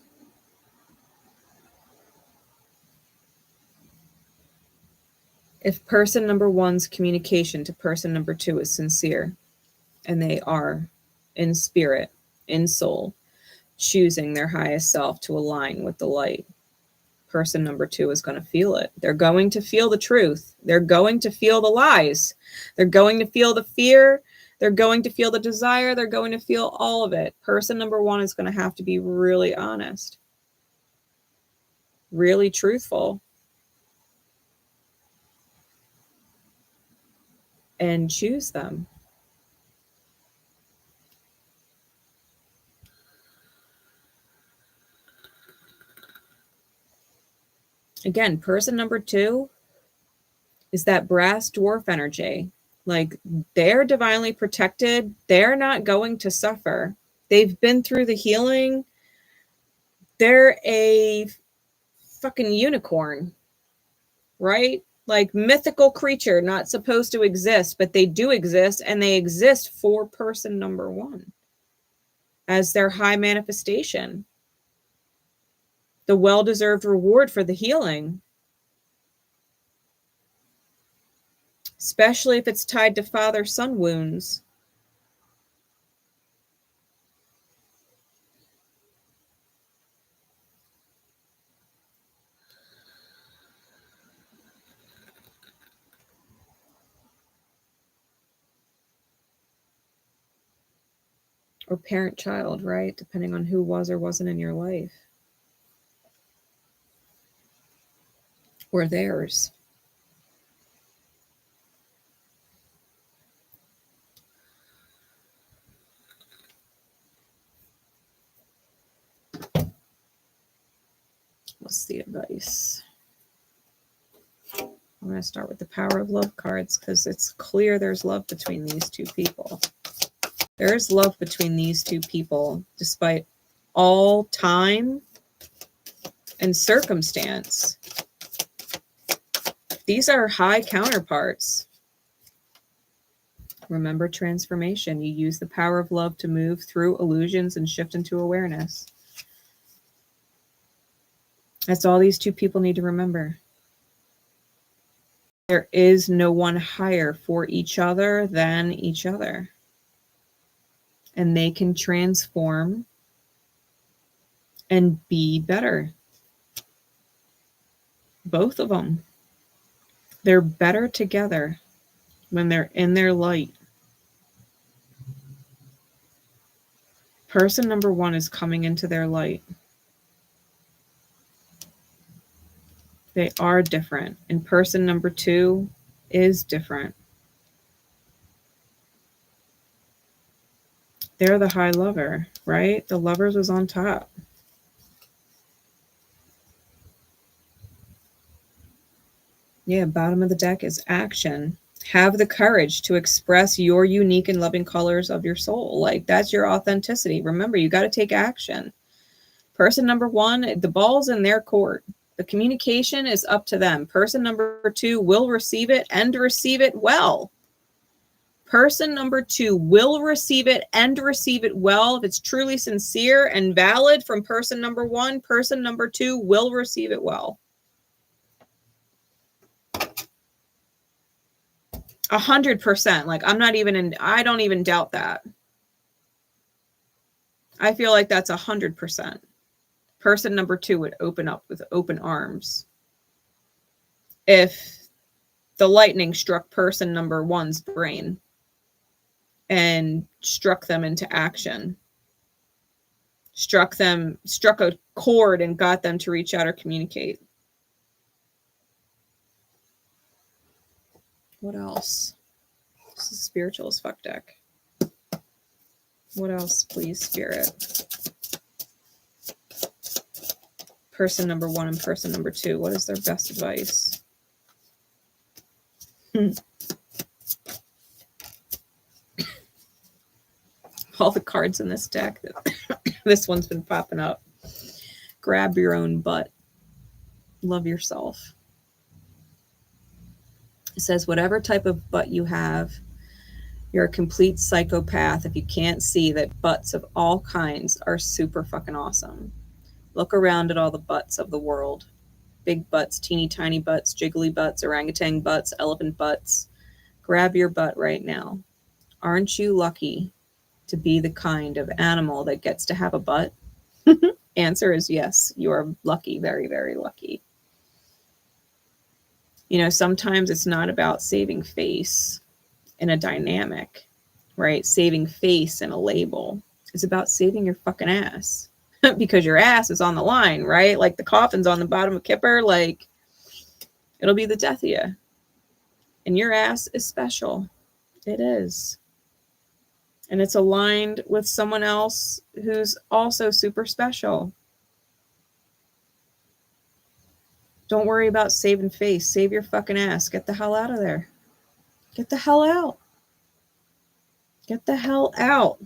If person number 1's communication to person number 2 is sincere, and they are in spirit, in soul, choosing their highest self to align with the light, person number 2 is going to feel it. They're going to feel the truth. They're going to feel the lies. They're going to feel the fear. They're going to feel the desire. They're going to feel all of it. Person number 1 is going to have to be really honest, really truthful, and choose them. Again, person number 2 is that brass dwarf energy. Like, they're divinely protected. They're not going to suffer. They've been through the healing. They're a fucking unicorn, right? Like, mythical creature, not supposed to exist, but they do exist, and they exist for person number 1 as their high manifestation. The well-deserved reward for the healing. Especially if it's tied to father-son wounds. Or parent-child, right? Depending on who was or wasn't in your life. Or theirs. What's the advice? I'm going to start with the Power of Love cards because it's clear there's love between these 2 people. There is love between these 2 people despite all time and circumstance. These are high counterparts. Remember transformation. You use the power of love to move through illusions and shift into awareness. That's all these 2 people need to remember. There is no one higher for each other than each other. and they can transform and be better. Both of them. They're better together when they're in their light. Person number one is coming into their light. They are different. And person number two is different. They're the high lover, right? The lovers was on top. Yeah, bottom of the deck is action. Have the courage to express your unique and loving colors of your soul. Like, that's your authenticity. Remember, you got to take action. Person number one, the ball's in their court. The communication is up to them. Person number two will receive it and receive it well. Person number two will receive it and receive it well. If it's truly sincere and valid from person number one, person number two will receive it well. 100%. Like, I don't even doubt that. I feel like that's 100%. Person number two would open up with open arms if the lightning struck person number one's brain and struck them into action. Struck a chord and got them to reach out or communicate. What else? This is spiritual as fuck deck. What else, please, Spirit? Person number one and person number two. What is their best advice? All the cards in this deck. This one's been popping up. Grab your own butt. Love yourself. It says, whatever type of butt you have, you're a complete psychopath if you can't see that butts of all kinds are super fucking awesome. Look around at all the butts of the world. Big butts, teeny tiny butts, jiggly butts, orangutan butts, elephant butts. Grab your butt right now. Aren't you lucky to be the kind of animal that gets to have a butt? Answer is yes. You are lucky, very, very lucky. You know, sometimes it's not about saving face in a dynamic, right? Saving face in a label. It's about saving your fucking ass. Because your ass is on the line, right? Like the coffin's on the bottom of Kipper, like it'll be the death of you. And your ass is special. It is. And it's aligned with someone else who's also super special. Don't worry about saving face. Save your fucking ass. Get the hell out of there. Get the hell out. Get the hell out.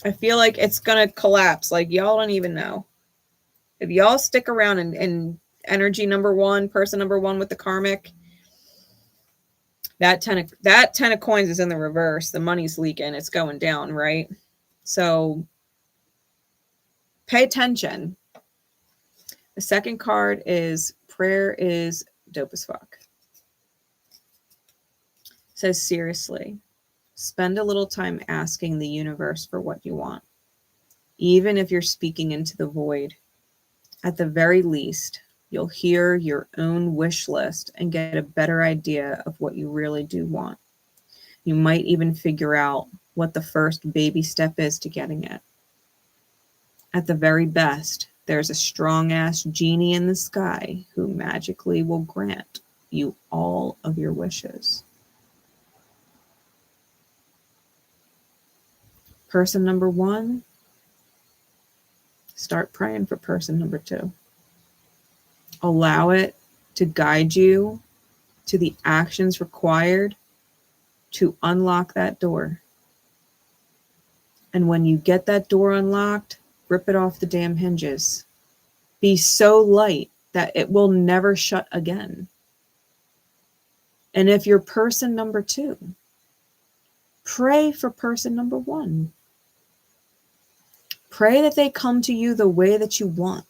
I feel like it's going to collapse. Like, y'all don't even know. If y'all stick around in energy number one, person number one with the karmic, that 10 of coins is in the reverse. The money's leaking. It's going down, right? So pay attention. The second card is prayer is dope as fuck. It says, seriously. Spend a little time asking the universe for what you want. Even if you're speaking into the void, at the very least, you'll hear your own wish list and get a better idea of what you really do want. You might even figure out what the first baby step is to getting it. At the very best, there's a strong-ass genie in the sky who magically will grant you all of your wishes. Person number one, start praying for person number two. Allow it to guide you to the actions required to unlock that door. And when you get that door unlocked, rip it off the damn hinges. Be so light that it will never shut again. And if you're person number two, pray for person number one. Pray that they come to you the way that you want,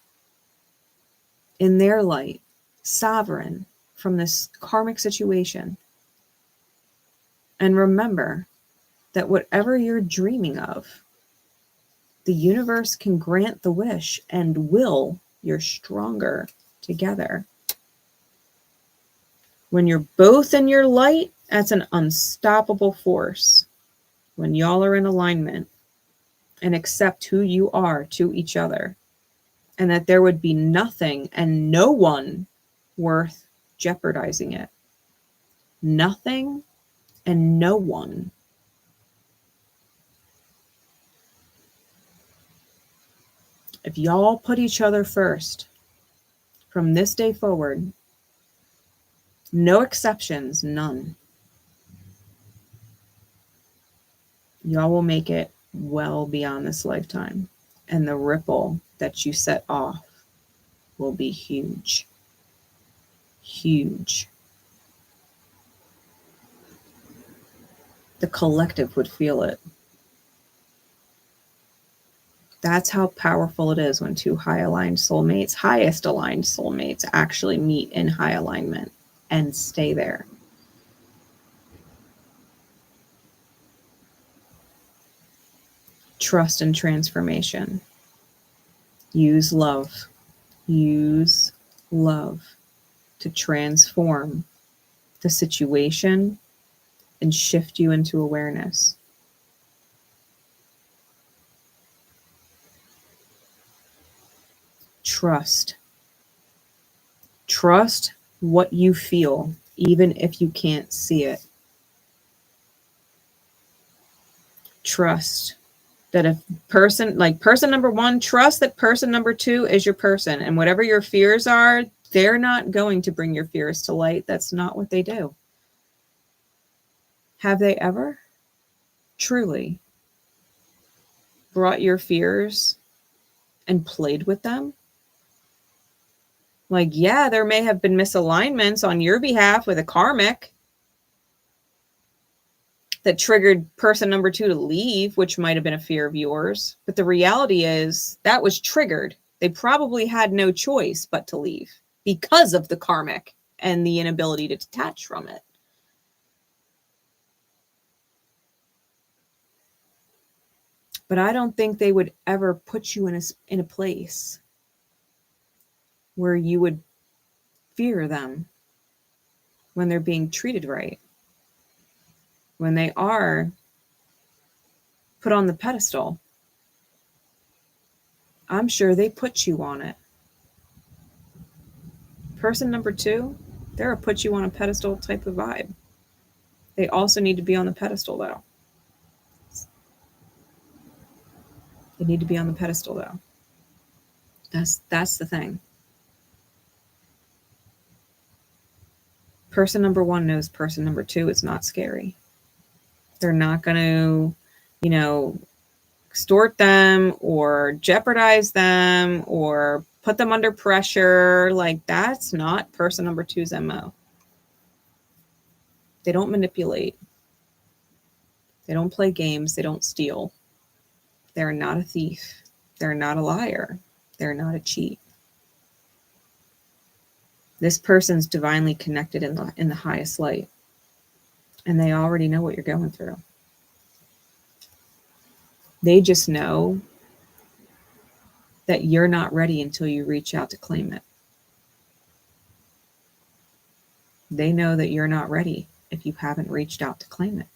in their light, sovereign from this karmic situation. And remember, that whatever you're dreaming of, the universe can grant the wish, and you're stronger together. When you're both in your light, that's an unstoppable force. When y'all are in alignment and accept who you are to each other, and that there would be nothing and no one worth jeopardizing it. Nothing and no one. If y'all put each other first, from this day forward, no exceptions, none, y'all will make it well beyond this lifetime. And the ripple that you set off will be huge. Huge. The collective would feel it. That's how powerful it is when two highest aligned soulmates actually meet in high alignment and stay there. Trust and transformation. Use love. Use love to transform the situation and shift you into awareness. Trust. Trust what you feel, even if you can't see it. Trust that if person number one, trust that person number two is your person, and whatever your fears are, they're not going to bring your fears to light. That's not what they do. Have they ever truly brought your fears and played with them? Like, yeah, there may have been misalignments on your behalf with a karmic that triggered person number two to leave, which might have been a fear of yours. But the reality is that was triggered. They probably had no choice but to leave because of the karmic and the inability to detach from it. But I don't think they would ever put you in a place where you would fear them when they're being treated right, when they are put on the pedestal. I'm sure they put you on it. Person number two, they're a put you on a pedestal type of vibe. They also need to be on the pedestal though. They need to be on the pedestal though. That's the thing. Person number one knows person number two is not scary. They're not going to, extort them or jeopardize them or put them under pressure. Like, that's not person number two's MO. They don't manipulate. They don't play games. They don't steal. They're not a thief. They're not a liar. They're not a cheat. This person's divinely connected in the highest light. And they already know what you're going through. They just know that you're not ready until you reach out to claim it. They know that you're not ready if you haven't reached out to claim it.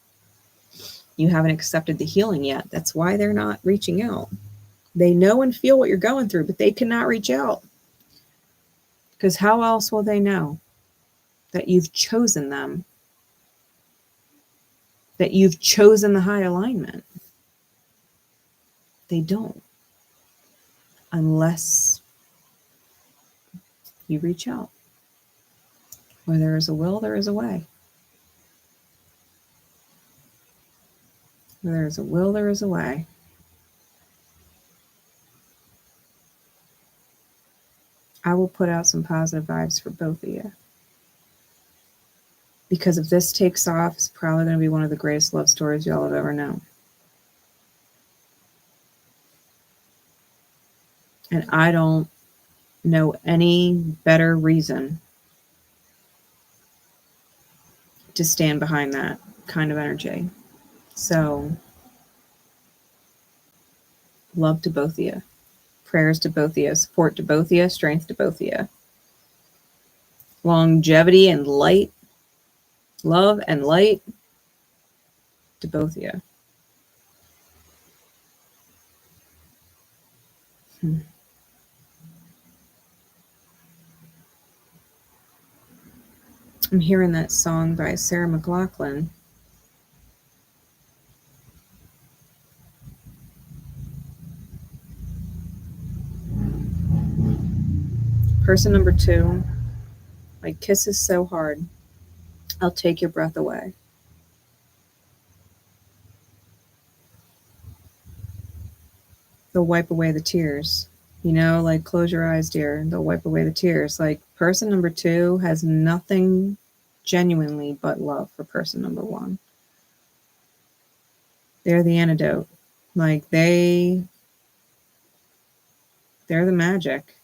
You haven't accepted the healing yet. That's why they're not reaching out. They know and feel what you're going through, but they cannot reach out. Because how else will they know that you've chosen them? That you've chosen the high alignment? They don't. Unless you reach out. Where there is a will, there is a way. Where there is a will, there is a way. I will put out some positive vibes for both of you. Because if this takes off, it's probably going to be one of the greatest love stories y'all have ever known. And I don't know any better reason to stand behind that kind of energy So, love to both of you. Prayers to both of you. Support to both of you. Strength to both of you. Longevity and light. Love and light to both of you. I'm hearing that song by Sarah McLachlan. Person number 2, my kiss is so hard, I'll take your breath away. They'll wipe away the tears. You know, like, close your eyes, dear. They'll wipe away the tears. Like, person number 2 has nothing genuinely but love for person number 1. They're the antidote. Like, they're the magic.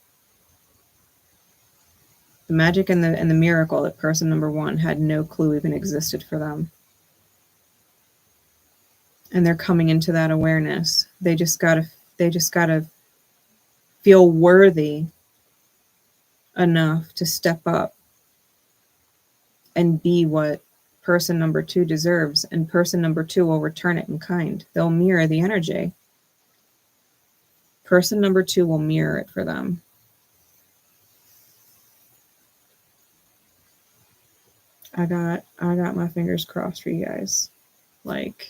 The magic and the miracle that person number 1 had no clue even existed for them. And they're coming into that awareness. They just gotta feel worthy enough to step up and be what person number 2 deserves, and person number 2 will return it in kind. They'll mirror the energy. Person number 2 will mirror it for them. I got my fingers crossed for you guys. Like,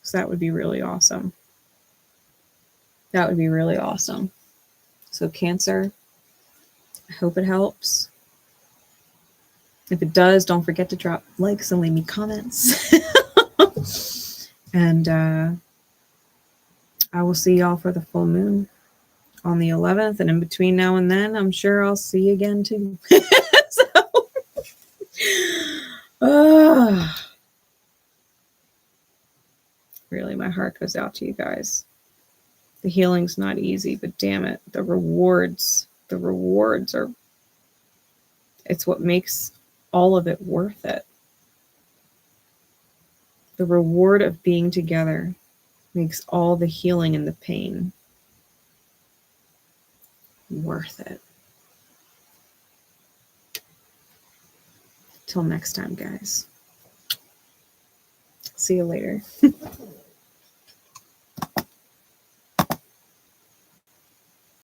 so that would be really awesome. That would be really awesome. So Cancer, I hope it helps. If it does, don't forget to drop likes and leave me comments. And I will see y'all for the full moon on the 11th. And in between now and then, I'm sure I'll see you again too. Really, my heart goes out to you guys. The healing's not easy, but damn it, the rewards are, it's what makes all of it worth it. The reward of being together makes all the healing and the pain worth it. Till next time, guys. See you later.